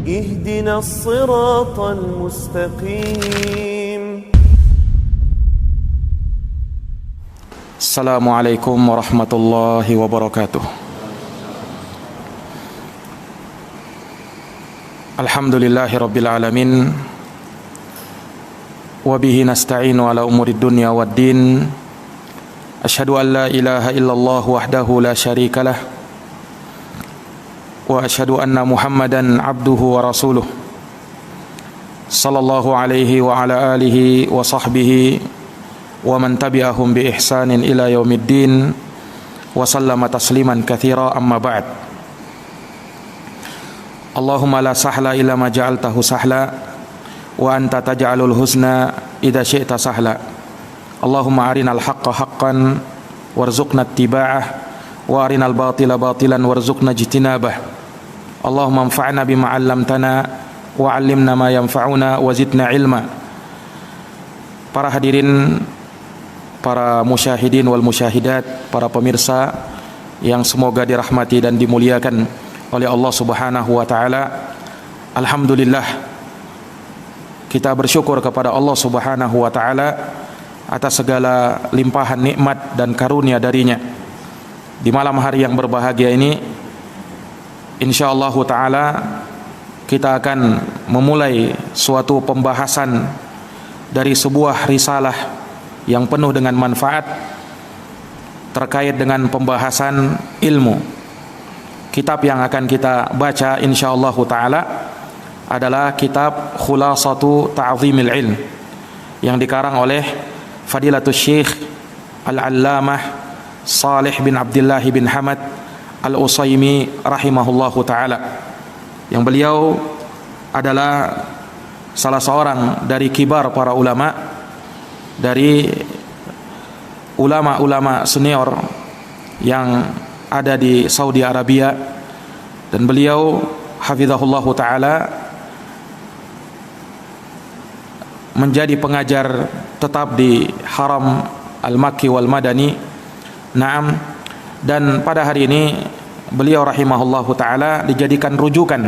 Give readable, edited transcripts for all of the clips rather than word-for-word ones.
اهدنا الصراط المستقيم. Assalamualaikum warahmatullahi wabarakatuh. Alhamdulillahi rabbil alamin. Wabihi nasta'inu ala umurid dunya waddin. Asyhadu an la ilaha illallah wahdahu la syarikalah. Wa asyhadu anna Muhammadan abduhu wa rasuluh. Sallallahu alaihi wa ala alihi wa sahbihi wa man tabi'ahum bi ihsanin ila yaumiddin wa sallama tasliman katsira, amma ba'd. Allahumma la sahla illa ma ja'altahu sahla wa anta taj'alul husna idza syi'ta sahla. Allahumma arinal haqqa haqqan warzuqna ittiba'ah wa arinal batila batilan warzuqna ijtinabah. Allahumma anfa'na bima 'allamtana wa 'allimna ma yanfa'una wa zidna ilma. Para hadirin, para musyahidin wal musyahidat, para pemirsa yang semoga dirahmati dan dimuliakan oleh Allah Subhanahu wa taala. Alhamdulillah, kita bersyukur kepada Allah Subhanahu wa taala atas segala limpahan nikmat dan karunia darinya. Di malam hari yang berbahagia ini, insyaallah taala kita akan memulai suatu pembahasan dari sebuah risalah yang penuh dengan manfaat terkait dengan pembahasan ilmu. Kitab yang akan kita baca insyaallah taala adalah kitab Khulasatu Ta'zimil Ilm yang dikarang oleh Fadilatul Syekh Al-Allamah Salih bin Abdullah bin Hamad Al-Utsaimin rahimahullahu taala, yang beliau adalah salah seorang dari kibar para ulama, dari ulama-ulama senior yang ada di Saudi Arabia, dan beliau hafizahullahu taala menjadi pengajar tetap di Haram Al-Makki wal Madani. Naam. Dan pada hari ini beliau rahimahullahu taala dijadikan rujukan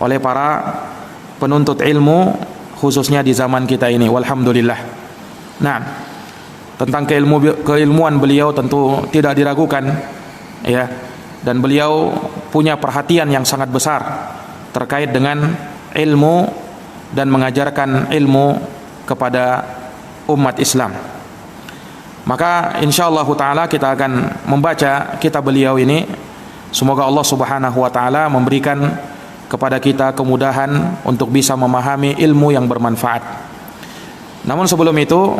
oleh para penuntut ilmu khususnya di zaman kita ini, walhamdulillah. Nah, tentang keilmuan beliau tentu tidak diragukan, ya. Dan beliau punya perhatian yang sangat besar terkait dengan ilmu dan mengajarkan ilmu kepada umat Islam. Maka insyaallah taala kita akan membaca kitab beliau ini. Semoga Allah Subhanahu wa taala memberikan kepada kita kemudahan untuk bisa memahami ilmu yang bermanfaat. Namun sebelum itu,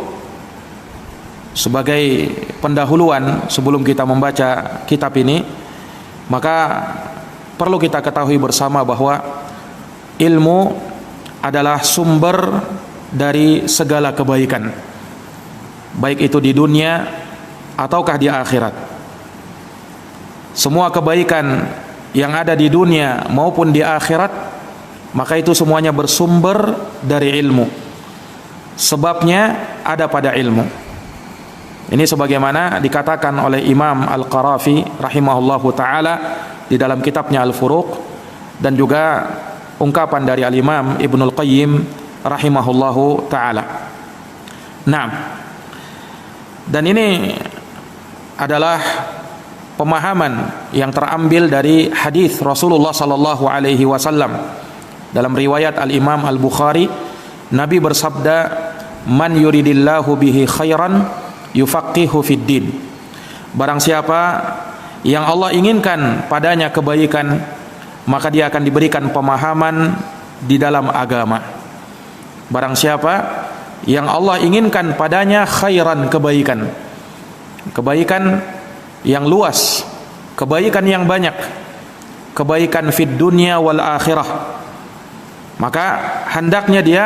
sebagai pendahuluan sebelum kita membaca kitab ini, maka perlu kita ketahui bersama bahwa ilmu adalah sumber dari segala kebaikan, baik itu di dunia ataukah di akhirat. Semua kebaikan yang ada di dunia maupun di akhirat, maka itu semuanya bersumber dari ilmu. Sebabnya ada pada ilmu. Ini sebagaimana dikatakan oleh Imam Al-Qarafi rahimahullahu taala di dalam kitabnya Al-Furuq, dan juga ungkapan dari Al-Imam Ibnul Qayyim rahimahullahu taala. Nah, dan ini adalah pemahaman yang terambil dari hadis Rasulullah sallallahu alaihi wasallam. Dalam riwayat Al-Imam Al-Bukhari, Nabi bersabda, "Man yuridillahu bihi khairan yufaqihu fid din." Barang siapa yang Allah inginkan padanya kebaikan, maka dia akan diberikan pemahaman di dalam agama. Barang siapa yang Allah inginkan padanya khairan, kebaikan, kebaikan yang luas, kebaikan yang banyak, kebaikan fid dunya wal akhirah, maka hendaknya dia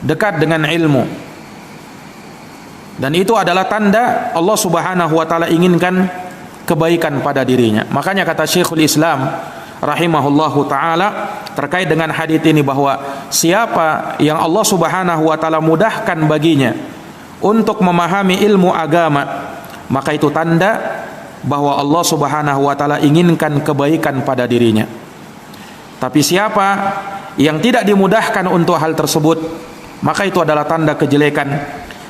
dekat dengan ilmu. Dan itu adalah tanda Allah Subhanahu wa taala inginkan kebaikan pada dirinya. Makanya kata Syekhul Islam rahimahullahu taala terkait dengan hadits ini, bahwa siapa yang Allah Subhanahu wa taala mudahkan baginya untuk memahami ilmu agama, maka itu tanda bahwa Allah Subhanahu wa taala inginkan kebaikan pada dirinya. Tapi siapa yang tidak dimudahkan untuk hal tersebut, maka itu adalah tanda kejelekan,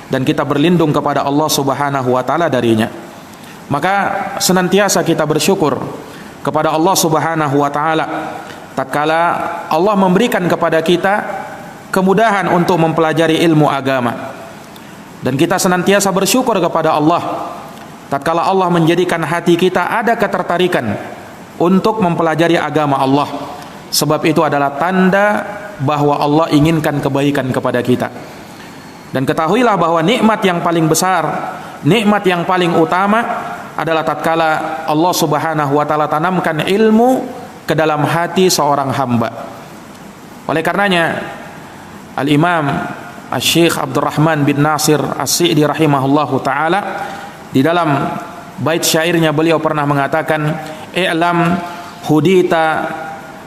dan kita berlindung kepada Allah Subhanahu wa taala darinya. Maka senantiasa kita bersyukur kepada Allah Subhanahu wa taala tatkala Allah memberikan kepada kita kemudahan untuk mempelajari ilmu agama. Dan kita senantiasa bersyukur kepada Allah tatkala Allah menjadikan hati kita ada ketertarikan untuk mempelajari agama Allah. Sebab itu adalah tanda bahwa Allah inginkan kebaikan kepada kita. Dan ketahuilah bahwa nikmat yang paling besar, nikmat yang paling utama adalah tatkala Allah Subhanahu wa taala tanamkan ilmu ke dalam hati seorang hamba. Oleh karenanya Al-Imam Asy-Syaikh Abdurrahman bin Nasir As-Sa'di rahimahullahu taala di dalam bait syairnya beliau pernah mengatakan, "I'lam hudita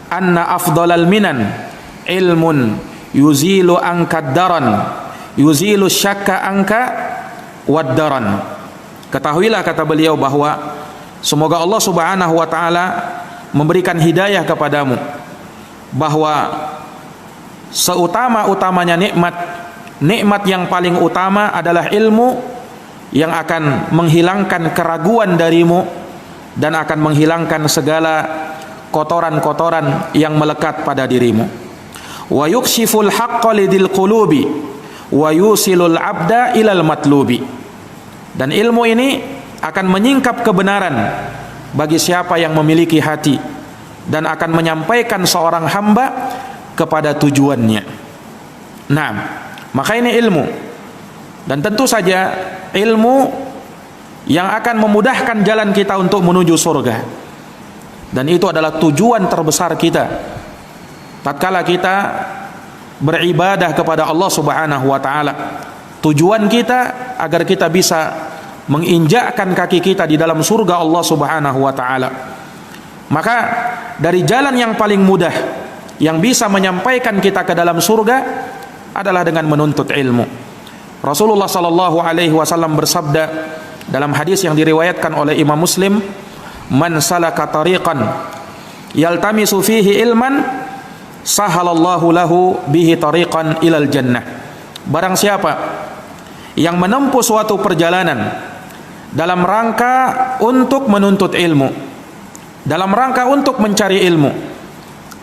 anna afdalal minan ilmun yuzilu angkad daran yuzilu syakka angka waddaran." Ketahuilah, kata beliau, bahwa semoga Allah Subhanahu wa taala memberikan hidayah kepadamu bahwa seutama-utamanya nikmat yang paling utama adalah ilmu yang akan menghilangkan keraguan darimu dan akan menghilangkan segala kotoran-kotoran yang melekat pada dirimu. Wa yukshiful haqqa lidil qulubi wa yusilul abda ilal matlubi. Dan ilmu ini akan menyingkap kebenaran bagi siapa yang memiliki hati dan akan menyampaikan seorang hamba kepada tujuannya. Nah, maka ini ilmu. Dan tentu saja ilmu yang akan memudahkan jalan kita untuk menuju surga. Dan itu adalah tujuan terbesar kita tatkala kita beribadah kepada Allah Subhanahu wa taala. Tujuan kita agar kita bisa menginjakkan kaki kita di dalam surga Allah Subhanahu wa taala. Maka dari jalan yang paling mudah yang bisa menyampaikan kita ke dalam surga adalah dengan menuntut ilmu. Rasulullah sallallahu alaihi wasallam bersabda dalam hadis yang diriwayatkan oleh Imam Muslim, "Man salaka tariqan yaltamisu fihi ilman sahalallahu lahu bihi tariqan ilal jannah." Barang siapa yang menempuh suatu perjalanan dalam rangka untuk menuntut ilmu, dalam rangka untuk mencari ilmu,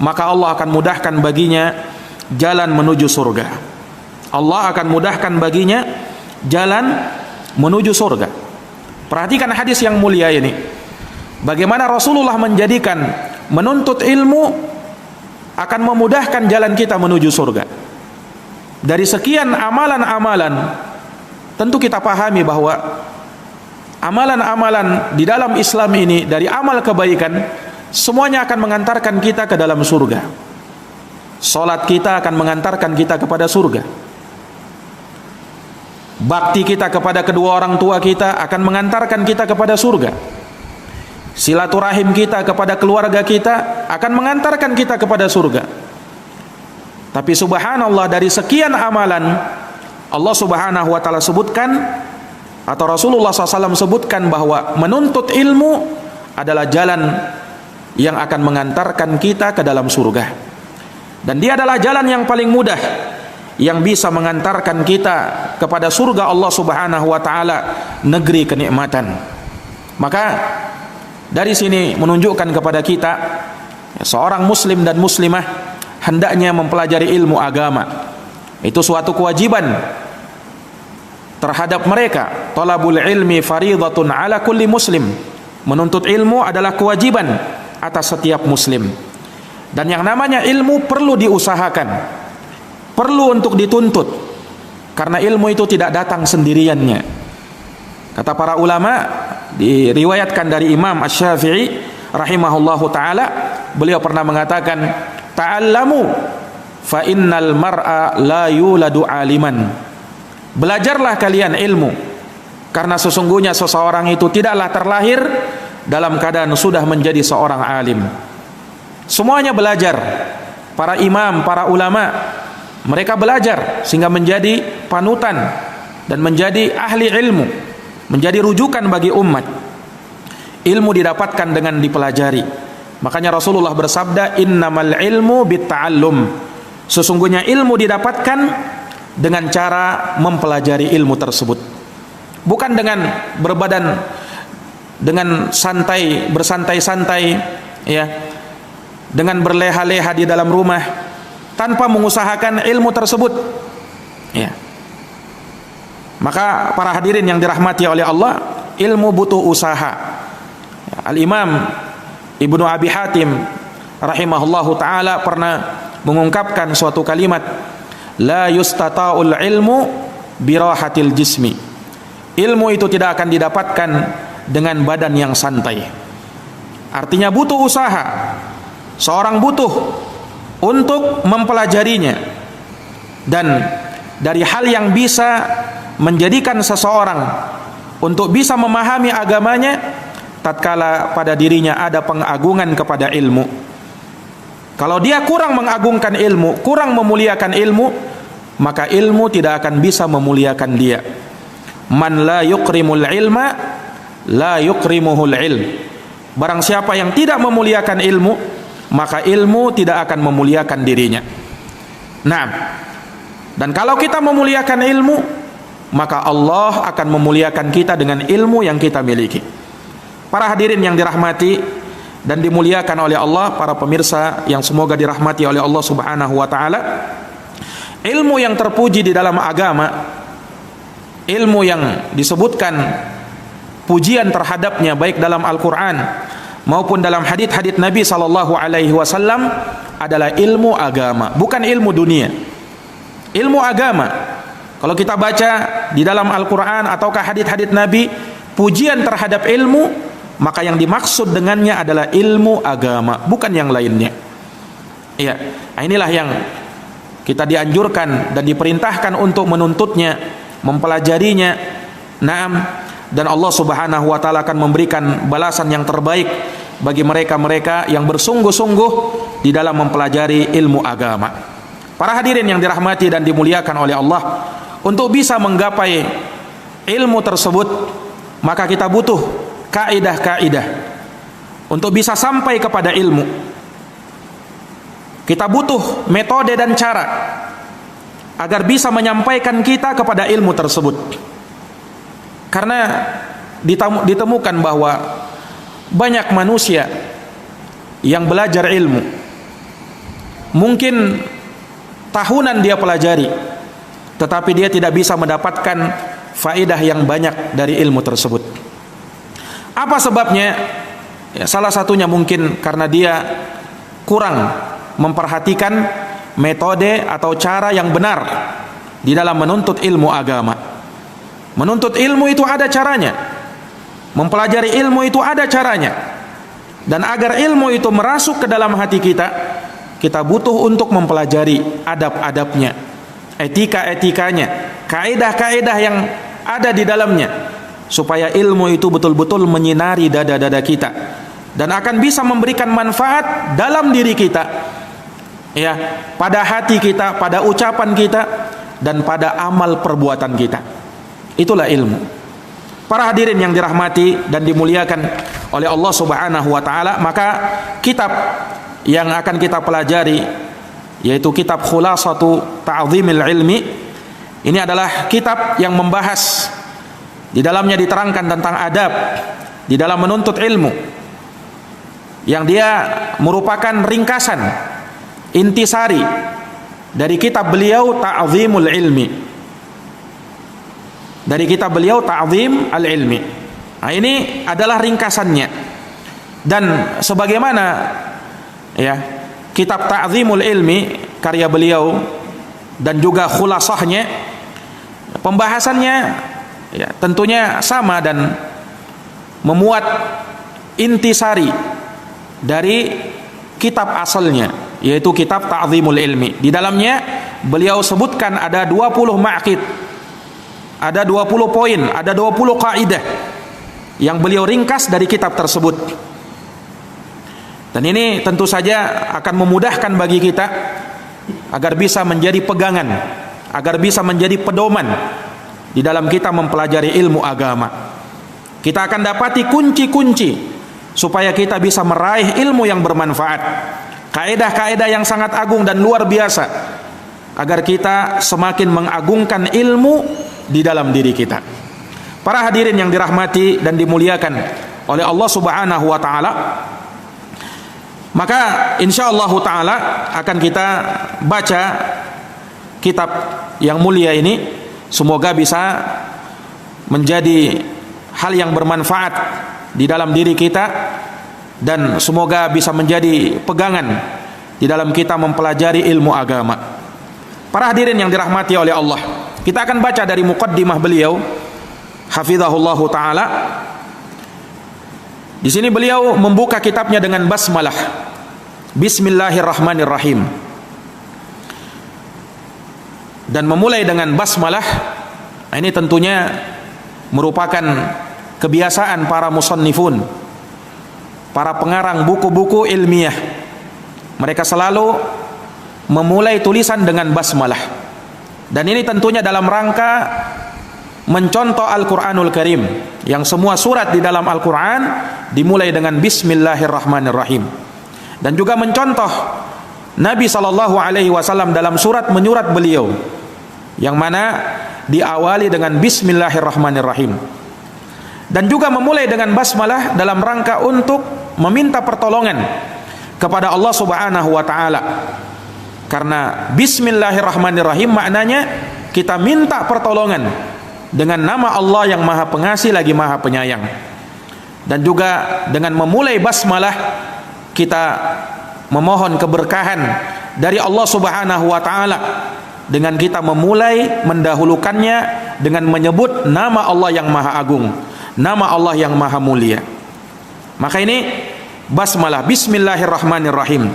maka Allah akan mudahkan baginya jalan menuju surga. Allah akan mudahkan baginya jalan menuju surga. Perhatikan hadis yang mulia ini. Bagaimana Rasulullah menjadikan menuntut ilmu akan memudahkan jalan kita menuju surga. Dari sekian amalan-amalan, tentu kita pahami bahwa amalan-amalan di dalam Islam ini, dari amal kebaikan, semuanya akan mengantarkan kita ke dalam surga. Salat kita akan mengantarkan kita kepada surga. Bakti kita kepada kedua orang tua kita akan mengantarkan kita kepada surga. Silaturahim kita kepada keluarga kita akan mengantarkan kita kepada surga. Tapi subhanallah, dari sekian amalan Allah Subhanahu wa taala sebutkan, atau Rasulullah SAW sebutkan, bahwa menuntut ilmu adalah jalan yang akan mengantarkan kita ke dalam surga. Dan dia adalah jalan yang paling mudah yang bisa mengantarkan kita kepada surga Allah Subhanahu wa taala, negeri kenikmatan. Maka dari sini menunjukkan kepada kita, seorang muslim dan muslimah hendaknya mempelajari ilmu agama. Itu suatu kewajiban terhadap mereka. Talabul ilmi faridatun ala kulli muslim. Menuntut ilmu adalah kewajiban atas setiap muslim. Dan yang namanya ilmu perlu diusahakan, perlu untuk dituntut, karena ilmu itu tidak datang sendiriannya. Kata para ulama, diriwayatkan dari Imam Asy-Syafi'i rahimahullahu taala, beliau pernah mengatakan, "Ta'allamu fa innal mar'a la yuladu aliman." Belajarlah kalian ilmu, karena sesungguhnya seseorang itu tidaklah terlahir dalam keadaan sudah menjadi seorang alim. Semuanya belajar. Para imam, para ulama, mereka belajar sehingga menjadi panutan dan menjadi ahli ilmu, menjadi rujukan bagi umat. Ilmu didapatkan dengan dipelajari. Makanya Rasulullah bersabda, innamal ilmu bitta'allum. Sesungguhnya ilmu didapatkan dengan cara mempelajari ilmu tersebut. Bukan dengan berbadan, dengan santai, bersantai-santai, ya, dengan berleha-leha di dalam rumah tanpa mengusahakan ilmu tersebut, ya. Maka para hadirin yang dirahmati oleh Allah, ilmu butuh usaha. Al-Imam Ibnu Abi Hatim rahimahullahu taala pernah mengungkapkan suatu kalimat, la yustata'ul ilmu birahatil jismi. Ilmu itu tidak akan didapatkan dengan badan yang santai. Artinya butuh usaha. Seorang butuh untuk mempelajarinya. Dan dari hal yang bisa menjadikan seseorang untuk bisa memahami agamanya, tatkala pada dirinya ada pengagungan kepada ilmu. Kalau dia kurang mengagungkan ilmu, kurang memuliakan ilmu, maka ilmu tidak akan bisa memuliakan dia. Man la yukrimul ilma la yukrimuhul ilm. Barang siapa yang tidak memuliakan ilmu, maka ilmu tidak akan memuliakan dirinya. Nah, dan kalau kita memuliakan ilmu, maka Allah akan memuliakan kita dengan ilmu yang kita miliki. Para hadirin yang dirahmati dan dimuliakan oleh Allah, para pemirsa yang semoga dirahmati oleh Allah Subhanahu wa taala, ilmu yang terpuji di dalam agama, ilmu yang disebutkan pujian terhadapnya baik dalam Al-Qur'an maupun dalam hadits-hadits Nabi sallallahu alaihi wasallam, adalah ilmu agama, bukan ilmu dunia. Ilmu agama. Kalau kita baca di dalam Al-Qur'an ataukah hadits-hadits Nabi pujian terhadap ilmu, maka yang dimaksud dengannya adalah ilmu agama, bukan yang lainnya. Iya, inilah yang kita dianjurkan dan diperintahkan untuk menuntutnya, mempelajarinya. Naam, dan Allah Subhanahu wa taala akan memberikan balasan yang terbaik bagi mereka-mereka yang bersungguh-sungguh di dalam mempelajari ilmu agama. Para hadirin yang dirahmati dan dimuliakan oleh Allah, untuk bisa menggapai ilmu tersebut, maka kita butuh kaidah-kaidah untuk bisa sampai kepada ilmu. Kita butuh metode dan cara agar bisa menyampaikan kita kepada ilmu tersebut. Karena ditemukan bahwa banyak manusia yang belajar ilmu, mungkin tahunan dia pelajari, tetapi dia tidak bisa mendapatkan faedah yang banyak dari ilmu tersebut. Apa sebabnya? Ya, salah satunya mungkin karena dia kurang memperhatikan metode atau cara yang benar di dalam menuntut ilmu agama. Menuntut ilmu itu ada caranya, mempelajari ilmu itu ada caranya. Dan agar ilmu itu merasuk ke dalam hati kita, kita butuh untuk mempelajari adab-adabnya, etika-etikanya, kaedah-kaedah yang ada di dalamnya, supaya ilmu itu betul-betul menyinari dada-dada kita dan akan bisa memberikan manfaat dalam diri kita, ya, pada hati kita, pada ucapan kita, dan pada amal perbuatan kita. Itulah ilmu. Para hadirin yang dirahmati dan dimuliakan oleh Allah Subhanahu wa taala, maka kitab yang akan kita pelajari yaitu kitab Khulasatu Ta'zimil Ilmi, ini adalah kitab yang membahas, di dalamnya diterangkan tentang adab di dalam menuntut ilmu, yang dia merupakan ringkasan, intisari dari kitab beliau Ta'zimul Ilmi. Dari kitab beliau Ta'zim Al-Ilmi. Nah, ini adalah ringkasannya. Dan sebagaimana ya kitab Ta'zimul Ilmi karya beliau dan juga khulasahnya, pembahasannya ya tentunya sama dan memuat intisari dari kitab asalnya, yaitu kitab Ta'zimul Ilmi. Di dalamnya beliau sebutkan ada 20 ma'qid, ada 20 poin, ada 20 kaidah yang beliau ringkas dari kitab tersebut. Dan ini tentu saja akan memudahkan bagi kita agar bisa menjadi pegangan, agar bisa menjadi pedoman di dalam kita mempelajari ilmu agama. Kita akan dapati kunci-kunci supaya kita bisa meraih ilmu yang bermanfaat, kaedah-kaedah yang sangat agung dan luar biasa, agar kita semakin mengagungkan ilmu di dalam diri kita. Para hadirin yang dirahmati dan dimuliakan oleh Allah Subhanahu wa taala, maka insyaallah taala akan kita baca kitab yang mulia ini. Semoga bisa menjadi hal yang bermanfaat di dalam diri kita, dan semoga bisa menjadi pegangan di dalam kita mempelajari ilmu agama. Para hadirin yang dirahmati oleh Allah, kita akan baca dari muqaddimah beliau hafizahullahu taala. Di sini beliau membuka kitabnya dengan basmalah. Bismillahirrahmanirrahim. Dan memulai dengan basmalah, ini tentunya merupakan kebiasaan para musannifun, para pengarang buku-buku ilmiah. Mereka selalu memulai tulisan dengan basmalah. Dan ini tentunya dalam rangka mencontoh Al-Quranul Karim, yang semua surat di dalam Al-Quran dimulai dengan Bismillahirrahmanirrahim. Dan juga mencontoh Nabi SAW dalam surat menyurat beliau, yang mana diawali dengan Bismillahirrahmanirrahim. Dan juga memulai dengan basmalah dalam rangka untuk meminta pertolongan kepada Allah Subhanahu wa taala. Karena Bismillahirrahmanirrahim maknanya kita minta pertolongan dengan nama Allah yang Maha Pengasih lagi Maha Penyayang. Dan juga dengan memulai basmalah kita memohon keberkahan dari Allah Subhanahu wa taala, dengan kita memulai mendahulukannya dengan menyebut nama Allah yang Maha Agung, nama Allah yang Maha Mulia. Maka ini basmalah, Bismillahirrahmanirrahim.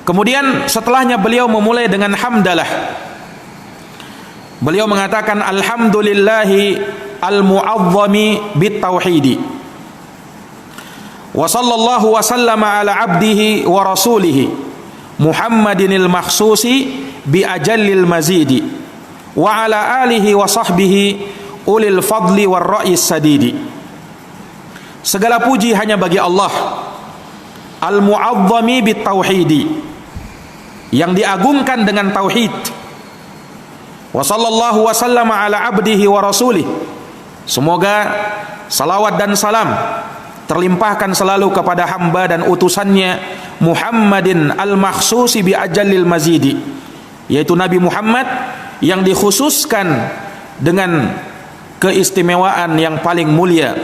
Kemudian setelahnya beliau memulai dengan hamdalah. Beliau mengatakan alhamdulillahi al-mu'azzami bit-tauhidi. Wa sallallahu wa sallama ala abdihi wa rasulihi Muhammadinil makhsusi bi ajallil mazidi wa ala alihi wa sahbihi ulil fadli war ra'is sadidi. Segala puji hanya bagi Allah, al-mu'azzami bit-tauhidi, yang diagungkan dengan tauhid. Wa sallallahu wa sallama ala abdihi wa rasulih. Semoga salawat dan salam terlimpahkan selalu kepada hamba dan utusannya Muhammadin al-makhsusi bi ajallil mazidi, yaitu Nabi Muhammad yang dikhususkan dengan keistimewaan yang paling mulia.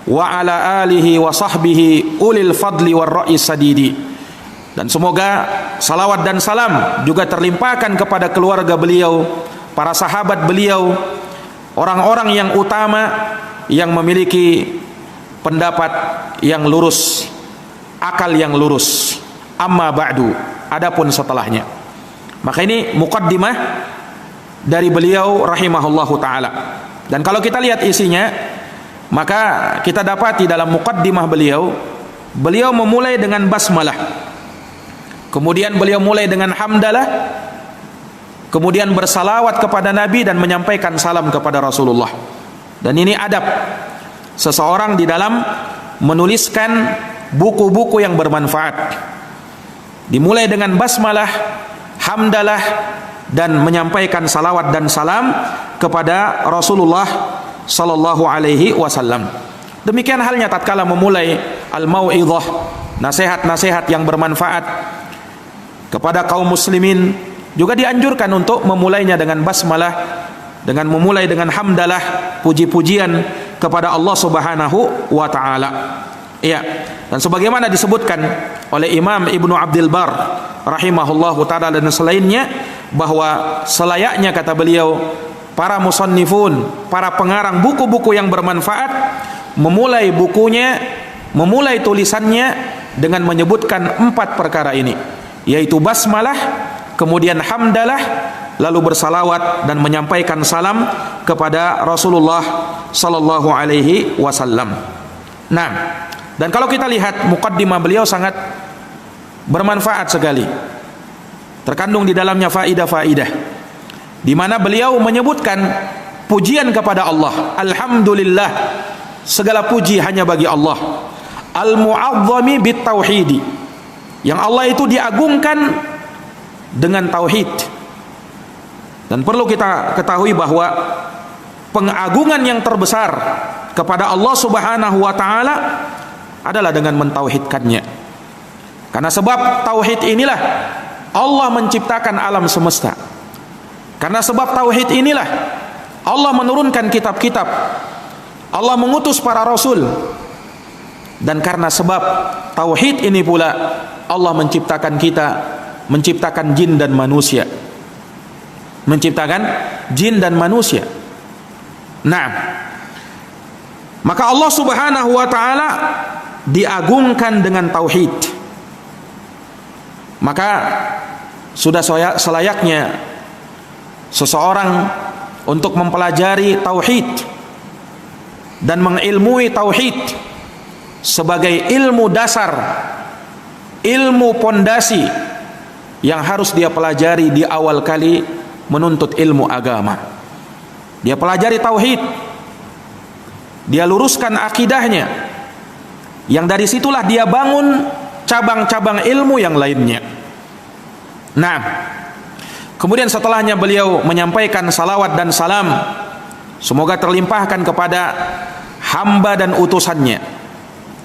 Wa ala alihi wa sahbihi ulil fadli war ra'is sadidi. Dan semoga salawat dan salam juga terlimpahkan kepada keluarga beliau, para sahabat beliau, orang-orang yang utama yang memiliki pendapat yang lurus, akal yang lurus. Amma ba'du, adapun setelahnya. Maka ini muqaddimah dari beliau rahimahullahu taala. Dan kalau kita lihat isinya, maka kita dapati dalam muqaddimah beliau memulai dengan basmalah. Kemudian beliau mulai dengan hamdalah. Kemudian bersalawat kepada Nabi dan menyampaikan salam kepada Rasulullah. Dan ini adab seseorang di dalam menuliskan buku-buku yang bermanfaat. Dimulai dengan basmalah, hamdalah, dan menyampaikan salawat dan salam kepada Rasulullah sallallahu alaihi wasallam. Demikian halnya tatkala memulai al-mau'izah, nasihat-nasihat yang bermanfaat kepada kaum muslimin, juga dianjurkan untuk memulainya dengan basmalah, dengan memulai dengan hamdalah, puji-pujian kepada Allah Subhanahu wa taala. Iya, dan sebagaimana disebutkan oleh Imam Ibnu Abdul Bar rahimahullahu taala dan selainnya, bahwa selayaknya, kata beliau, para musannifun, para pengarang buku-buku yang bermanfaat, memulai bukunya, memulai tulisannya dengan menyebutkan 4 perkara ini, yaitu basmalah, kemudian hamdalah, lalu bersalawat dan menyampaikan salam kepada Rasulullah sallallahu alaihi wasallam. Nah, dan kalau kita lihat muqaddimah beliau sangat bermanfaat sekali. Terkandung di dalamnya faidah-faidah, di mana beliau menyebutkan pujian kepada Allah. Alhamdulillah, segala puji hanya bagi Allah. al-mu'azzami bit-tauhidi, yang Allah itu diagungkan dengan tauhid. Dan perlu kita ketahui bahwa pengagungan yang terbesar kepada Allah Subhanahu wa taala adalah dengan mentauhidkannya. Karena sebab tauhid inilah Allah menciptakan alam semesta. Karena sebab tauhid inilah Allah menurunkan kitab-kitab, Allah mengutus para rasul. Dan karena sebab tauhid ini pula Allah menciptakan kita, menciptakan jin dan manusia. Menciptakan jin dan manusia. Nah, maka Allah Subhanahu wa taala diagungkan dengan tauhid. Maka sudah selayaknya seseorang untuk mempelajari tauhid dan mengilmui tauhid sebagai ilmu dasar, ilmu pondasi yang harus dia pelajari di awal kali menuntut ilmu agama. Dia pelajari tauhid, dia luruskan akidahnya, yang dari situlah dia bangun cabang-cabang ilmu yang lainnya. Nah, kemudian setelahnya beliau menyampaikan salawat dan salam semoga terlimpahkan kepada hamba dan utusannya.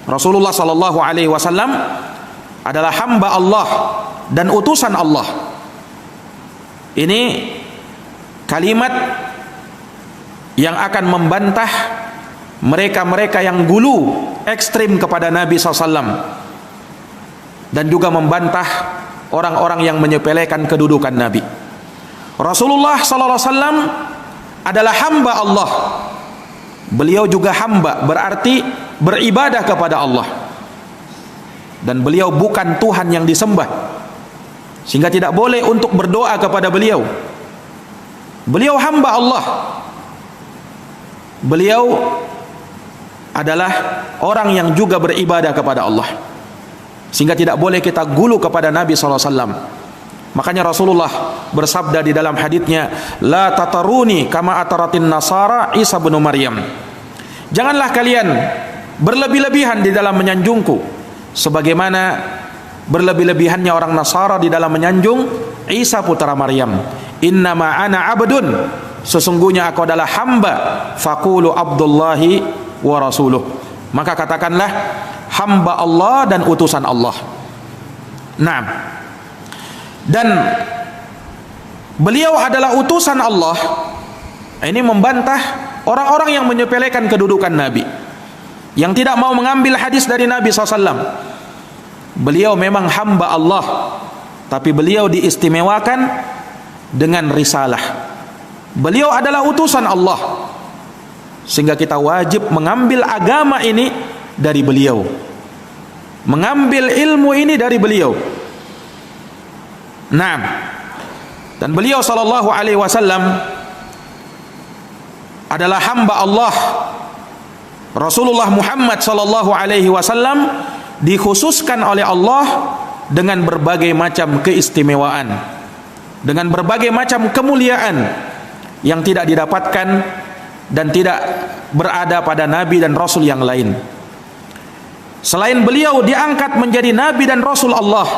Rasulullah sallallahu alaihi wasallam adalah hamba Allah dan utusan Allah. Ini kalimat yang akan membantah mereka-mereka yang gulu ekstrim kepada Nabi SAW, dan juga membantah orang-orang yang menyepelekan kedudukan Nabi. Rasulullah SAW adalah hamba Allah. Beliau juga hamba, berarti beribadah kepada Allah. Dan beliau bukan Tuhan yang disembah, sehingga tidak boleh untuk berdoa kepada beliau. Beliau hamba Allah. Beliau adalah orang yang juga beribadah kepada Allah, sehingga tidak boleh kita gulu kepada Nabi SAW. Makanya Rasulullah bersabda di dalam haditsnya, la tataruni kama ataratin nasara Isa bin Maryam. Janganlah kalian berlebih-lebihan di dalam menyanjungku sebagaimana berlebih-lebihannya orang Nasara di dalam menyanjung Isa putra Maryam. Innama ana abdun, sesungguhnya aku adalah hamba. Faqulu Abdullahi wa rasuluh, maka katakanlah hamba Allah dan utusan Allah. Nah, dan beliau adalah utusan Allah. Ini membantah orang-orang yang menyepelekan kedudukan Nabi, yang tidak mau mengambil hadis dari Nabi SAW. Beliau memang hamba Allah, tapi beliau diistimewakan dengan risalah. Beliau adalah utusan Allah, sehingga kita wajib mengambil agama ini dari beliau, mengambil ilmu ini dari beliau. Nah, dan beliau sallallahu alaihi wasallam adalah hamba Allah. Rasulullah Muhammad sallallahu alaihi wasallam dikhususkan oleh Allah dengan berbagai macam keistimewaan, dengan berbagai macam kemuliaan yang tidak didapatkan dan tidak berada pada nabi dan rasul yang lain. Selain beliau diangkat menjadi nabi dan rasul Allah,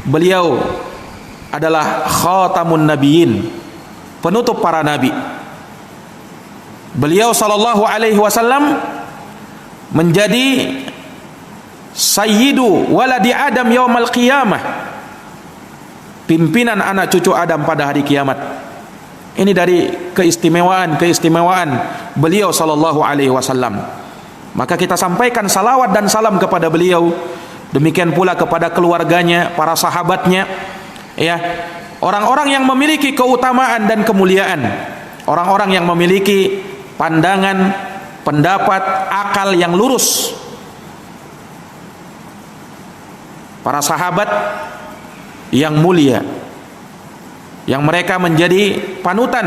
beliau adalah khatamun nabiyyin, penutup para nabi. Beliau sallallahu alaihi wasallam menjadi sayyidu waladi Adam yaumal qiyamah, pimpinan anak cucu Adam pada hari kiamat. Ini dari keistimewaan beliau sallallahu alaihi wasallam. Maka kita sampaikan salawat dan salam kepada beliau, demikian pula kepada keluarganya, para sahabatnya, ya, orang-orang yang memiliki keutamaan dan kemuliaan, orang-orang yang memiliki pandangan, pendapat, akal yang lurus. Para sahabat yang mulia, yang mereka menjadi panutan,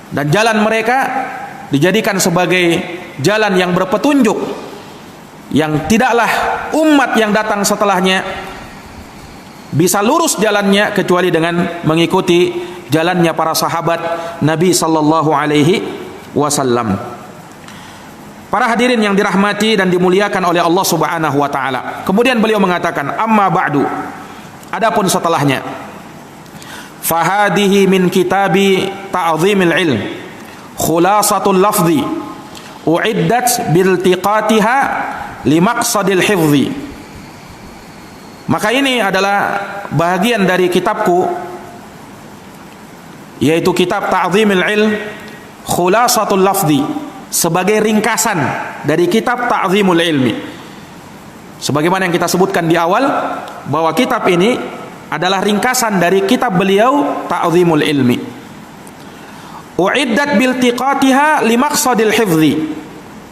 dan jalan mereka dijadikan sebagai jalan yang berpetunjuk, yang tidaklah umat yang datang setelahnya bisa lurus jalannya kecuali dengan mengikuti jalannya para sahabat Nabi sallallahu alaihi wasallam. Para hadirin yang dirahmati dan dimuliakan oleh Allah Subhanahu wa taala. Kemudian beliau mengatakan, amma ba'du. Adapun setelahnya, fahadihi min kitabi ta'zimil ilm, khulasatul lafzi, uiddat biltiqatiha limaqsadil hifzi. Maka ini adalah bahagian dari kitabku, yaitu kitab Ta'zimul Ilm Khulasatul Lafzi, sebagai ringkasan dari kitab Ta'zimul Ilmi. Sebagaimana yang kita sebutkan di awal, bahwa kitab ini adalah ringkasan dari kitab beliau Ta'zimul Ilmi. Uiddat biltiqatiha limaqsadil hifzi,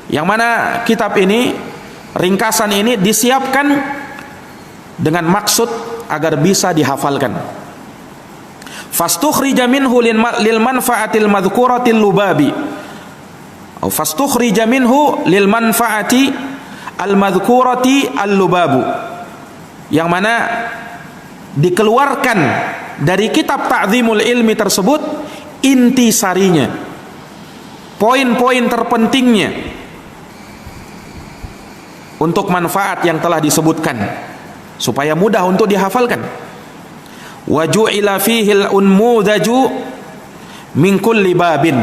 yang mana kitab ini, ringkasan ini disiapkan dengan maksud agar bisa dihafalkan. Fastukhrija minhu lil manfaatil madhkuratil lubabi, atau fastukhrija minhu lil manfaati al madhkurati al lubabu, yang mana dikeluarkan dari kitab Ta'zimul Ilmi tersebut intisarinya, poin-poin terpentingnya untuk manfaat yang telah disebutkan, supaya mudah untuk dihafalkan. Wa ju'ila fihi al-unmudaju min kulli babin,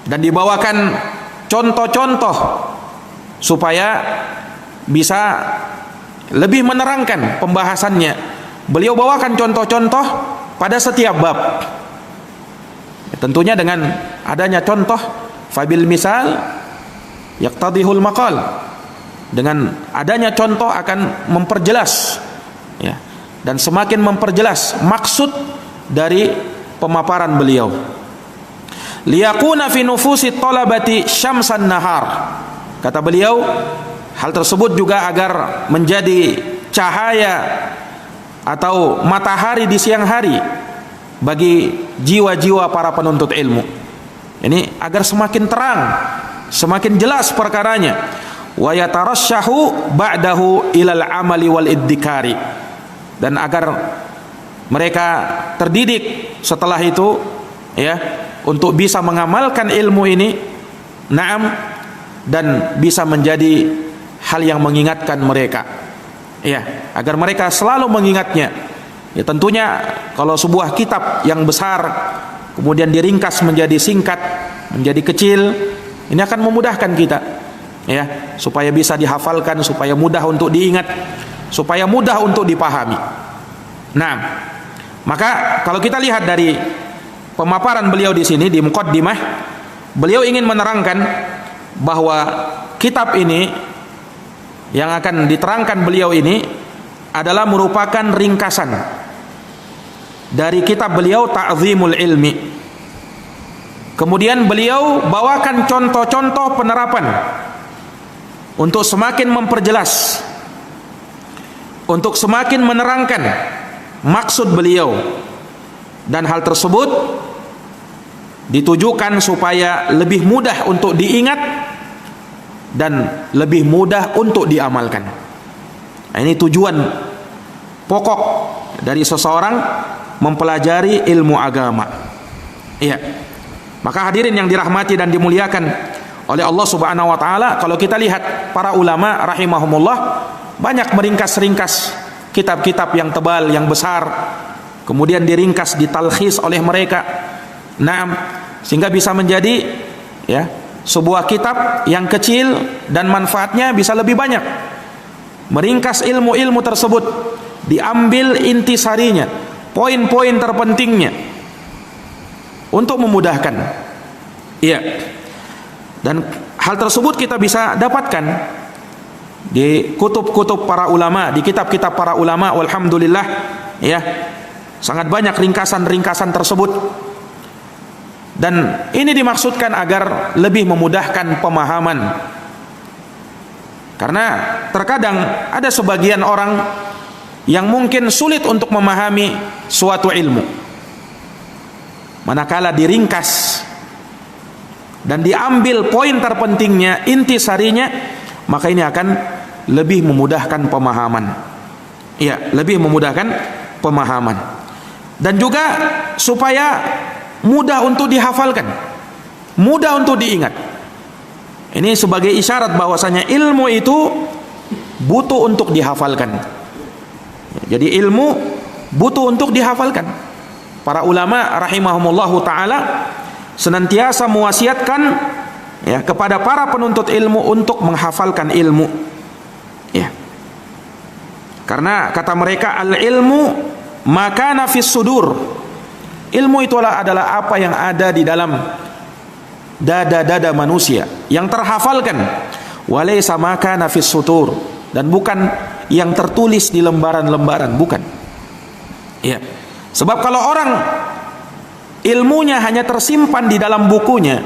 dan dibawakan contoh-contoh supaya bisa lebih menerangkan pembahasannya. Beliau bawakan contoh-contoh pada setiap bab. Tentunya dengan adanya contoh, fabil misal yaqtadihul maqal. Dengan adanya contoh akan memperjelas, ya, dan semakin memperjelas maksud dari pemaparan beliau. Liyakuna fi nufusi talabati syamsan nahar. Kata beliau, hal tersebut juga agar menjadi cahaya atau matahari di siang hari bagi jiwa-jiwa para penuntut ilmu. Ini agar semakin terang, semakin jelas perkaranya. Wa yatarasyahu ba'dahu ilal amali wal iddikari, dan agar mereka terdidik setelah itu, ya, untuk bisa mengamalkan ilmu ini, na'am, dan bisa menjadi hal yang mengingatkan mereka, ya, agar mereka selalu mengingatnya. Ya, tentunya kalau sebuah kitab yang besar kemudian diringkas menjadi singkat, menjadi kecil, ini akan memudahkan kita, ya, supaya bisa dihafalkan, supaya mudah untuk diingat, supaya mudah untuk dipahami. Nah, maka kalau kita lihat dari pemaparan beliau di sini di muqaddimah, beliau ingin menerangkan bahwa kitab ini yang akan diterangkan beliau ini adalah merupakan ringkasan dari kitab beliau Ta'zimul Ilmi. Kemudian beliau bawakan contoh-contoh penerapan untuk semakin memperjelas, untuk semakin menerangkan maksud beliau, dan hal tersebut ditujukan supaya lebih mudah untuk diingat dan lebih mudah untuk diamalkan. Nah, ini tujuan pokok dari seseorang mempelajari ilmu agama. Iya. Maka hadirin yang dirahmati dan dimuliakan oleh Allah Subhanahu wa taala, kalau kita lihat para ulama rahimahumullah banyak meringkas-ringkas kitab-kitab yang tebal, yang besar, kemudian diringkas, ditalkhis oleh mereka. Naam, sehingga bisa menjadi, ya, sebuah kitab yang kecil dan manfaatnya bisa lebih banyak. Meringkas ilmu-ilmu tersebut, diambil intisarinya, poin-poin terpentingnya untuk memudahkan. Iya. Dan hal tersebut kita bisa dapatkan di kutub-kutub para ulama, di kitab-kitab para ulama. Walhamdulillah, ya, sangat banyak ringkasan-ringkasan tersebut. Dan ini dimaksudkan agar lebih memudahkan pemahaman. Karena terkadang ada sebagian orang yang mungkin sulit untuk memahami suatu ilmu, manakala diringkas dan diambil poin terpentingnya, intisarinya, maka ini akan lebih memudahkan pemahaman. Iya, lebih memudahkan pemahaman. Dan juga supaya mudah untuk dihafalkan, mudah untuk diingat. Ini sebagai isyarat bahwasanya ilmu itu butuh untuk dihafalkan. Jadi ilmu butuh untuk dihafalkan. Para ulama rahimahumullahu taala senantiasa mewasiatkan ya kepada para penuntut ilmu untuk menghafalkan ilmu. Ya. Karena kata mereka al-ilmu makana fis sudur. Ilmu itulah adalah apa yang ada di dalam dada-dada manusia yang terhafalkan. Walaysa makana fis sutur, dan bukan yang tertulis di lembaran-lembaran, bukan. Ya. Sebab kalau orang ilmunya hanya tersimpan di dalam bukunya,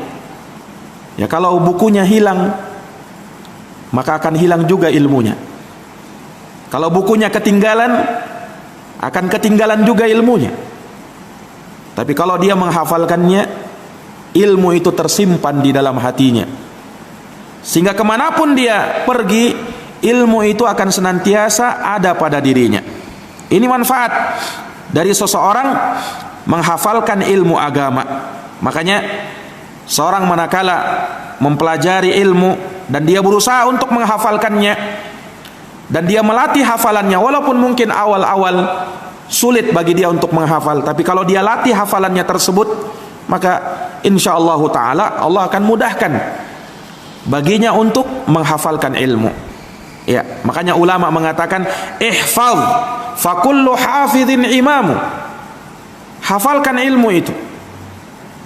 ya kalau bukunya hilang, maka akan hilang juga ilmunya. Kalau bukunya ketinggalan, akan ketinggalan juga ilmunya. Tapi kalau dia menghafalkannya, ilmu itu tersimpan di dalam hatinya, sehingga kemanapun dia pergi, ilmu itu akan senantiasa ada pada dirinya. Ini manfaat dari seseorang menghafalkan ilmu agama. Makanya seorang manakala mempelajari ilmu dan dia berusaha untuk menghafalkannya, dan dia melatih hafalannya, walaupun mungkin awal-awal sulit bagi dia untuk menghafal, tapi kalau dia latih hafalannya tersebut, maka insyaallah ta'ala Allah akan mudahkan baginya untuk menghafalkan ilmu. Ya, makanya ulama mengatakan ihfaz fa kullu hafidhin imamu. Hafalkan ilmu itu,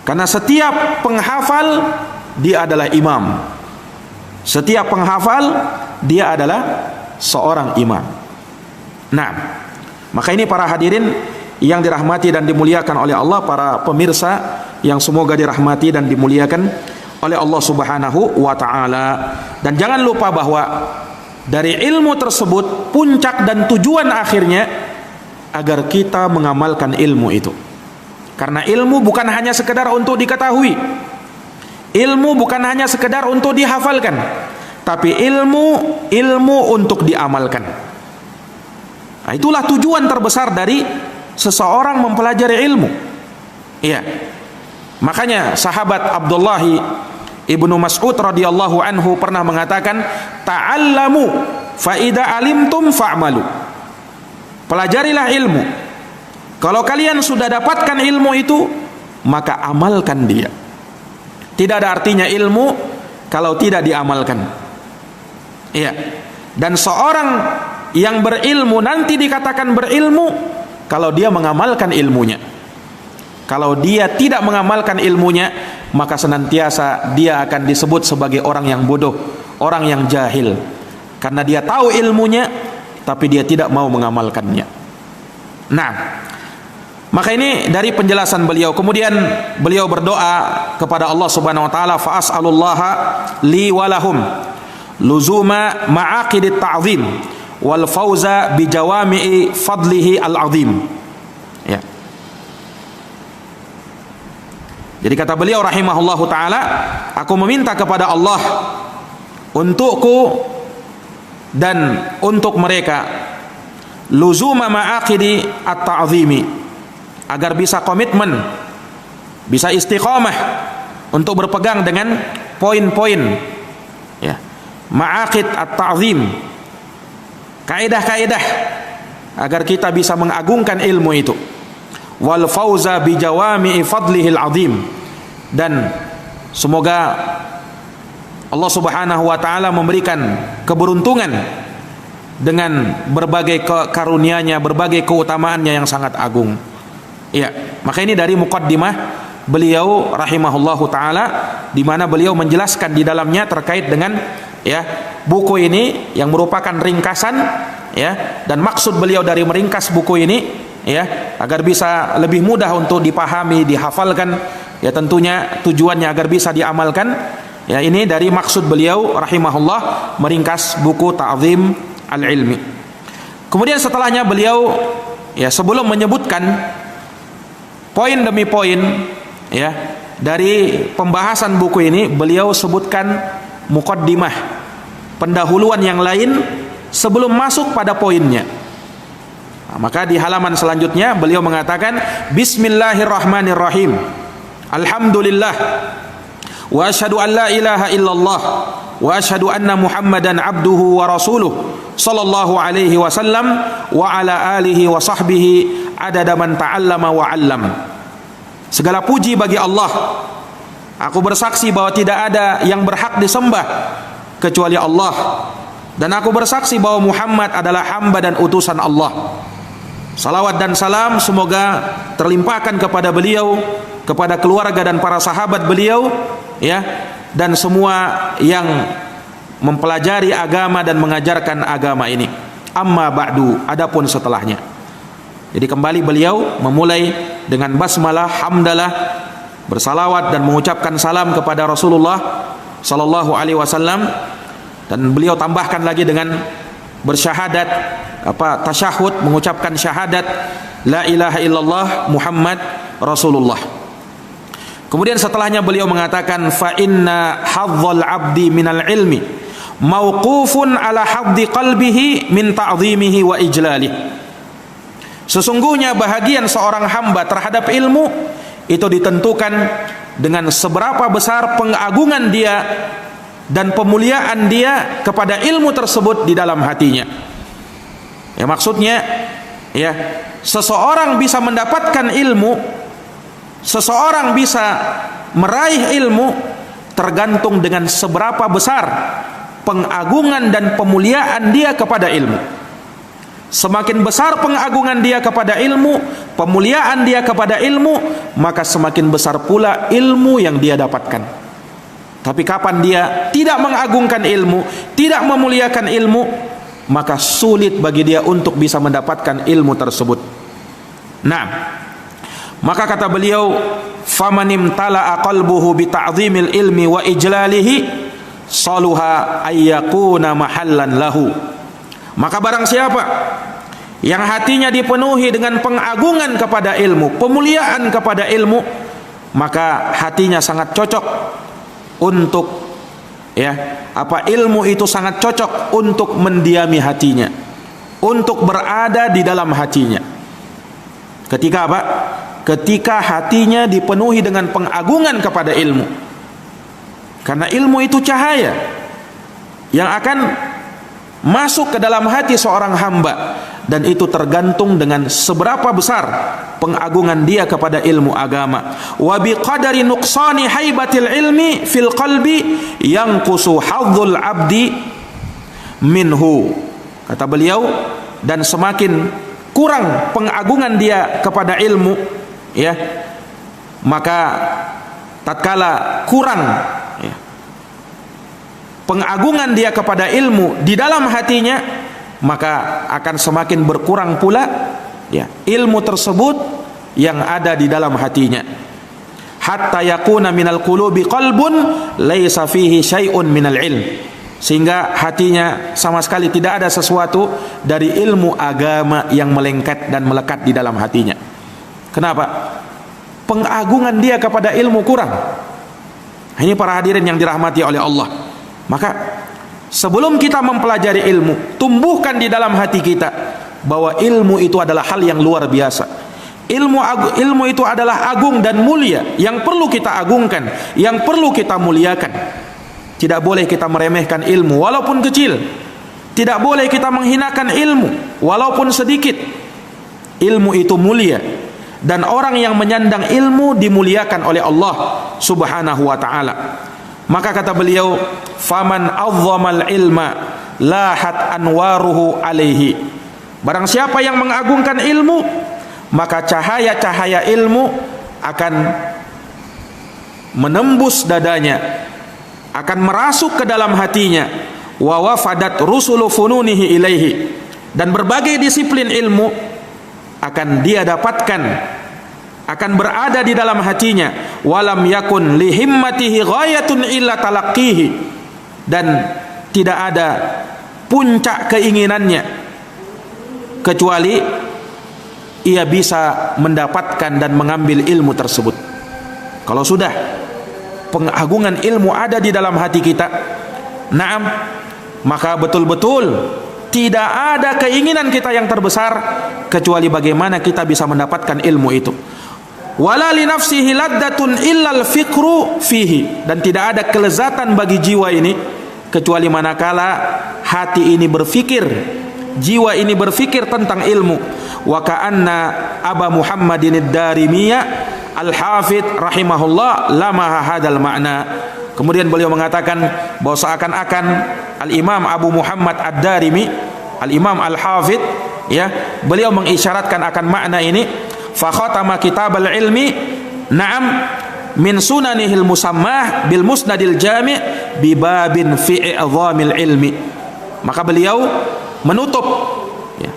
karena setiap penghafal dia adalah imam. Setiap penghafal dia adalah seorang imam. Nah, maka ini para hadirin yang dirahmati dan dimuliakan oleh Allah, para pemirsa yang semoga dirahmati dan dimuliakan oleh Allah Subhanahu wa taala. Dan jangan lupa bahwa dari ilmu tersebut puncak dan tujuan akhirnya agar kita mengamalkan ilmu itu. Karena ilmu bukan hanya sekedar untuk diketahui, ilmu bukan hanya sekedar untuk dihafalkan, tapi ilmu untuk diamalkan. Nah, itulah tujuan terbesar dari seseorang mempelajari ilmu. Iya. Makanya sahabat Abdullah Ibnu Mas'ud radhiyallahu anhu pernah mengatakan, ta'allamu fa idza alimtum fa'malu. Pelajarilah ilmu. Kalau kalian sudah dapatkan ilmu itu, maka amalkan dia. Tidak ada artinya ilmu kalau tidak diamalkan. Iya. Dan seorang yang berilmu nanti dikatakan berilmu kalau dia mengamalkan ilmunya. Kalau dia tidak mengamalkan ilmunya, maka senantiasa dia akan disebut sebagai orang yang bodoh, orang yang jahil. Karena dia tahu ilmunya, tapi dia tidak mau mengamalkannya. Nah, maka ini dari penjelasan beliau. Kemudian beliau berdoa kepada Allah Subhanahu wa taala, fa as'alullaha li wa lahum luzuma ma'aqidit ta'zim wal fauza bi jawami'i fadlihi al-azim. Ya. Jadi kata beliau rahimahullahu taala, aku meminta kepada Allah untukku dan untuk mereka luzuma ma'aqidi at-ta'zimi, agar bisa komitmen, bisa istiqamah untuk berpegang dengan poin-poin ya, ma'aqid at-ta'zim, kaidah-kaidah agar kita bisa mengagungkan ilmu itu. Wal fauza bi jawami'i fadlihil azim, dan semoga Allah Subhanahu wa taala memberikan keberuntungan dengan berbagai karunia-Nya, berbagai keutamaannya yang sangat agung. Ya, maka ini dari muqaddimah beliau rahimahullahu taala, di mana beliau menjelaskan di dalamnya terkait dengan ya buku ini yang merupakan ringkasan ya, dan maksud beliau dari meringkas buku ini ya agar bisa lebih mudah untuk dipahami, dihafalkan ya, tentunya tujuannya agar bisa diamalkan ya. Ini dari maksud beliau rahimahullah meringkas buku Ta'zim al-Ilmi. Kemudian setelahnya beliau ya, sebelum menyebutkan poin demi poin ya dari pembahasan buku ini, beliau sebutkan muqaddimah, pendahuluan yang lain sebelum masuk pada poinnya. Nah, maka di halaman selanjutnya beliau mengatakan bismillahirrahmanirrahim, alhamdulillah wa asyhadu an la ilaha illallah wa asyhadu anna Muhammadan abduhu wa rasuluh sallallahu alaihi wasallam wa ala alihi wa sahbihi adada man ta'allama wa 'allam. Segala puji bagi Allah. Aku bersaksi bahwa tidak ada yang berhak disembah kecuali Allah, dan aku bersaksi bahwa Muhammad adalah hamba dan utusan Allah. Salawat dan salam semoga terlimpahkan kepada beliau, kepada keluarga dan para sahabat beliau, ya, dan semua yang mempelajari agama dan mengajarkan agama ini. Amma ba'du, adapun setelahnya. Jadi kembali beliau memulai dengan basmalah, hamdalah, bersalawat dan mengucapkan salam kepada Rasulullah sallallahu alaihi wasallam, dan beliau tambahkan lagi dengan bersyahadat, tasyahud, mengucapkan syahadat la ilaha illallah Muhammad Rasulullah. Kemudian setelahnya beliau mengatakan fa inna hadzal abdi minal ilmi mauqufun ala haddi qalbihi min ta'zimihi wa ijlalih. Sesungguhnya bahagian seorang hamba terhadap ilmu itu ditentukan dengan seberapa besar pengagungan dia dan pemuliaan dia kepada ilmu tersebut di dalam hatinya. Ya, maksudnya, ya, seseorang bisa mendapatkan ilmu, seseorang bisa meraih ilmu tergantung dengan seberapa besar pengagungan dan pemuliaan dia kepada ilmu. Semakin besar pengagungan dia kepada ilmu, pemuliaan dia kepada ilmu, maka semakin besar pula ilmu yang dia dapatkan. Tapi kapan dia tidak mengagungkan ilmu, tidak memuliakan ilmu, maka sulit bagi dia untuk bisa mendapatkan ilmu tersebut. Nah, maka kata beliau, famanim tala'a qalbuhu bi ta'zimil ilmi wa ijlalihi saluha ayyakuna mahallan lahu. Maka barang siapa yang hatinya dipenuhi dengan pengagungan kepada ilmu, pemuliaan kepada ilmu, maka hatinya sangat cocok untuk, ya, ilmu itu sangat cocok untuk mendiami hatinya, untuk berada di dalam hatinya. Ketika apa? Ketika hatinya dipenuhi dengan pengagungan kepada ilmu. Karena ilmu itu cahaya yang akan masuk ke dalam hati seorang hamba, dan itu tergantung dengan seberapa besar pengagungan dia kepada ilmu agama. Wa biqadari nuqsani haibatil ilmi fil qalbi yanqusu hadzul abdi minhu. Kata beliau, dan semakin kurang pengagungan dia kepada ilmu, ya, maka tatkala kurang, ya, pengagungan dia kepada ilmu di dalam hatinya, maka akan semakin berkurang pula, ya, ilmu tersebut yang ada di dalam hatinya. Hatta yakuna minal qulubi qalbun laisa fihi syai'un minal ilm. Sehingga hatinya sama sekali tidak ada sesuatu dari ilmu agama yang melengket dan melekat di dalam hatinya. Kenapa? Pengagungan dia kepada ilmu kurang. Ini para hadirin yang dirahmati oleh Allah. Maka sebelum kita mempelajari ilmu, tumbuhkan di dalam hati kita bahwa ilmu itu adalah hal yang luar biasa. Ilmu itu adalah agung dan mulia, yang perlu kita agungkan, yang perlu kita muliakan. Tidak boleh kita meremehkan ilmu walaupun kecil. Tidak boleh kita menghinakan ilmu walaupun sedikit. Ilmu itu mulia, dan orang yang menyandang ilmu dimuliakan oleh Allah Subhanahu wa ta'ala. Maka kata beliau, faman azzamal ilma lahat anwaruhu alaihi. Barang siapa yang mengagungkan ilmu, maka cahaya-cahaya ilmu akan menembus dadanya, akan merasuk ke dalam hatinya. Wa wafadat rusulu fununihi ilaihi. Dan berbagai disiplin ilmu akan dia dapatkan, akan berada di dalam hatinya. Walam yakun lihimmatihi ghayatun illa talaqqihi. Dan tidak ada puncak keinginannya kecuali ia bisa mendapatkan dan mengambil ilmu tersebut. Kalau sudah pengagungan ilmu ada di dalam hati kita, naam, maka betul-betul tidak ada keinginan kita yang terbesar kecuali bagaimana kita bisa mendapatkan ilmu itu. Wala li nafsihi laddatun illal fikru fihi, dan tidak ada kelezatan bagi jiwa ini kecuali manakala hati ini berfikir, jiwa ini berfikir tentang ilmu. Wa ka'anna Aba Muhammadin ad-Darimiyya al-Hafidh rahimahullah lamaha hadal makna. Kemudian beliau mengatakan bahwa seakan-akan Al-Imam Abu Muhammad ad-Darimi, Al-Imam al-Hafidh, ya, beliau mengisyaratkan akan makna ini. Fa khatama kitab al-ilmi na'am min sunanihil musammah bil musnadil jami' bi babin fi i'dhamil ilmi. Maka beliau menutup, ya,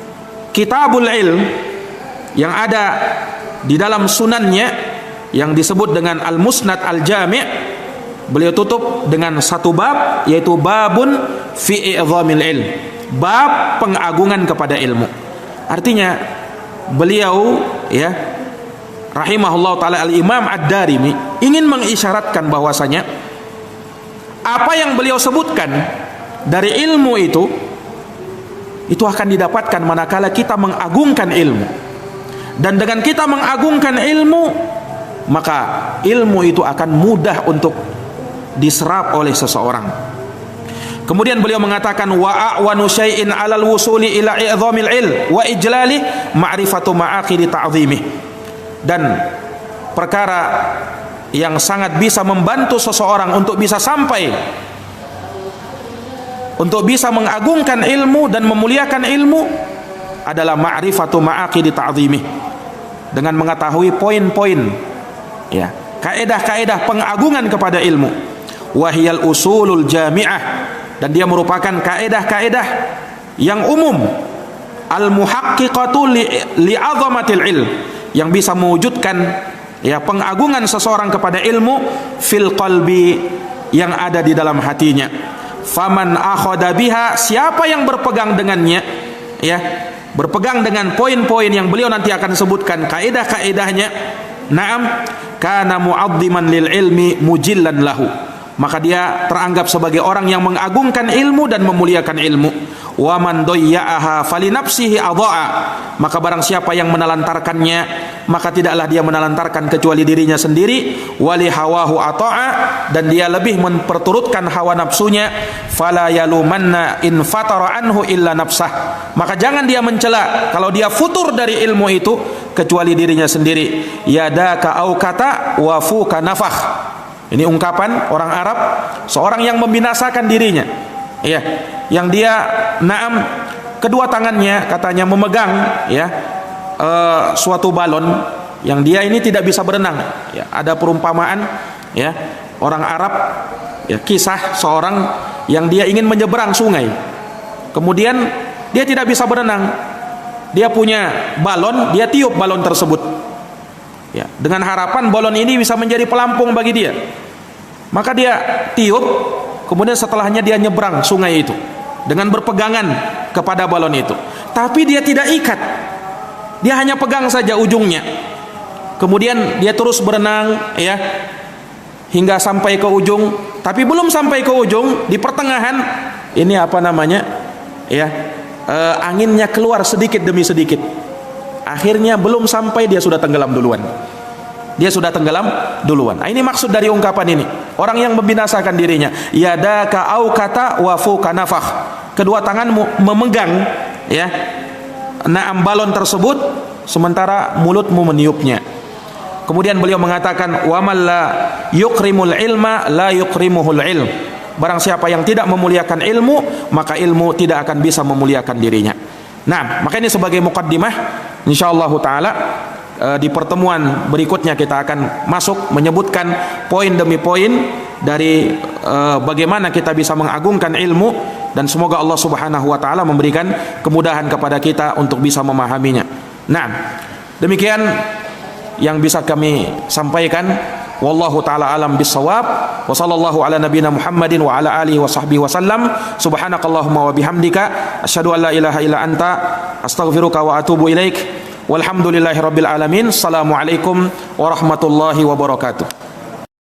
kitabul ilm yang ada di dalam sunannya yang disebut dengan al-musnad al-jami', beliau tutup dengan satu bab, yaitu babun fi i'dhamil ilm, bab pengagungan kepada ilmu. Artinya beliau, ya, rahimahullah ta'ala, Al-Imam Ad-Darimi ingin mengisyaratkan bahwasanya apa yang beliau sebutkan dari ilmu itu akan didapatkan manakala kita mengagungkan ilmu. Dan dengan kita mengagungkan ilmu, maka ilmu itu akan mudah untuk diserap oleh seseorang. Kemudian beliau mengatakan wa a'wanu syai'in 'alal wusuli ila i'dhamil ilm wa ijlali ma'rifatu ma'aqidi ta'zimih. Dan perkara yang sangat bisa membantu seseorang untuk bisa sampai, untuk bisa mengagungkan ilmu dan memuliakan ilmu adalah ma'rifatu ma'aqidi ta'zimih, dengan mengetahui poin-poin, ya, kaedah-kaedah pengagungan kepada ilmu. Wahiyal usulul jami'ah, dan dia merupakan kaedah-kaedah yang umum, al-muhaqqiqatu li'azamatil ilm, yang bisa mewujudkan, ya, pengagungan seseorang kepada ilmu fil qalbi, yang ada di dalam hatinya. Faman akhadha biha, siapa yang berpegang dengannya, ya, berpegang dengan poin-poin yang beliau nanti akan sebutkan kaedah-kaedahnya, na'am, kana mu'azziman lil ilmi mujillan lahu, maka dia teranggap sebagai orang yang mengagungkan ilmu dan memuliakan ilmu. Wa man dayya'aha fali nafsihi adha'a, maka barang siapa yang menelantarkannya, maka tidaklah dia menelantarkan kecuali dirinya sendiri. Wali hawahu ata'a, dan dia lebih memperturutkan hawa nafsunya. Fala yalumanna in fatara anhu illa nafsah, maka jangan dia mencela kalau dia futur dari ilmu itu kecuali dirinya sendiri. Yadaka au kata wa fuka nafakh, ini ungkapan orang Arab, seorang yang membinasakan dirinya, ya, yang dia, na'am, kedua tangannya katanya memegang, ya, suatu balon yang dia ini tidak bisa berenang, ya. Ada perumpamaan, ya, orang Arab, ya, kisah seorang yang dia ingin menyeberang sungai, kemudian dia tidak bisa berenang, dia punya balon, dia tiup balon tersebut, ya, dengan harapan balon ini bisa menjadi pelampung bagi dia. Maka dia tiup, kemudian setelahnya dia nyebrang sungai itu dengan berpegangan kepada balon itu. Tapi dia tidak ikat, dia hanya pegang saja ujungnya. Kemudian dia terus berenang, ya, hingga sampai ke ujung. Tapi belum sampai ke ujung, di pertengahan ini apa namanya, ya, anginnya keluar sedikit demi sedikit. Akhirnya belum sampai dia sudah tenggelam duluan. Dia sudah tenggelam duluan. Nah, ini maksud dari ungkapan ini. Orang yang membinasakan dirinya. Yadaka au kata wa fuka nafakh. Kedua tanganmu memegang, ya, na'am, balon tersebut, sementara mulutmu meniupnya. Kemudian beliau mengatakan wa man la yukrimul ilma la yukrimuhul ilm. Barang siapa yang tidak memuliakan ilmu, maka ilmu tidak akan bisa memuliakan dirinya. Nah, maka ini sebagai muqaddimah, insyaallah taala di pertemuan berikutnya kita akan masuk menyebutkan poin demi poin dari bagaimana kita bisa mengagungkan ilmu, dan semoga Allah Subhanahu wa taala memberikan kemudahan kepada kita untuk bisa memahaminya. Nah, demikian yang bisa kami sampaikan. Wallahu taala alam bissawab. Wa sallallahu ala nabiyyina Muhammadin wa ala alihi wa sahbihi wasallam. Subhanakallahumma wa bihamdika asyhadu an la ilaha illa anta astaghfiruka wa atubu ilaik. Walhamdulillahirabbil alamin. Assalamualaikum warahmatullahi wabarakatuh.